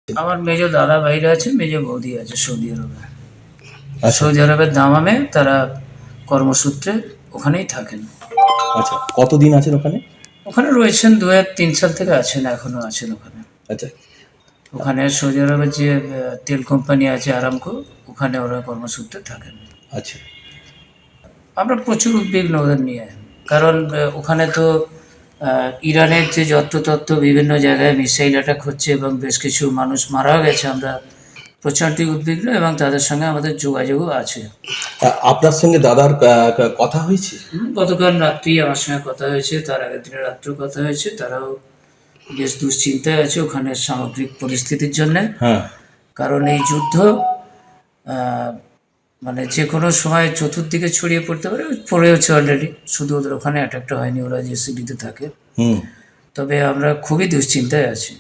আমার মেজো দাদা ভাইরা আছে, মেজো বৌদি আছে সৌদি আরবে। আচ্ছা সৌদি আরবের দামামে তারা কর্মসূত্রে ওখানেই থাকেন। আচ্ছা, কতদিন আছেন ওখানে? ওখানে রয়েছেন 2003 সাল থেকে আছেন, এখনো আছেন ওখানে। আচ্ছা ওখানে সৌদি আরবের যে তেল কোম্পানি আছে আরামকো, ওখানে ওরা কর্মসূত্রে থাকেন। আচ্ছা আমরা প্রচুর উদ্বিগ্ন ওদের নিয়ে, কারণ ওখানে তো ইরানের যে যত্রতত্ত্ব বিভিন্ন জায়গায় মিসাইল অ্যাটাক হচ্ছে এবং বেশ কিছু মানুষ মারাও গেছে। আমরা প্রচণ্ডই উদ্বিগ্ন এবং তাদের সঙ্গে আমাদের যোগাযোগও আছে। আপনার সঙ্গে দাদার কথা হয়েছে? গতকাল রাত্রি আমার সঙ্গে কথা হয়েছে, তার আগের দিনের রাত্রেও কথা হয়েছে। তারাও বেশ দুশ্চিন্তায় আছে ওখানে সামগ্রিক পরিস্থিতির জন্যে। হ্যাঁ কারণ এই যুদ্ধ মানে যে কোনো সময় চতুর্দিকে ছড়িয়ে পড়তে পারে, পড়েওছে অলরেডি। শুধু ওদের ওখানে অ্যাটাকটা হয়নি, ওরা যে সিটিতে থাকে। হুম তবে আমরা খুবই দুশ্চিন্তায় আছি।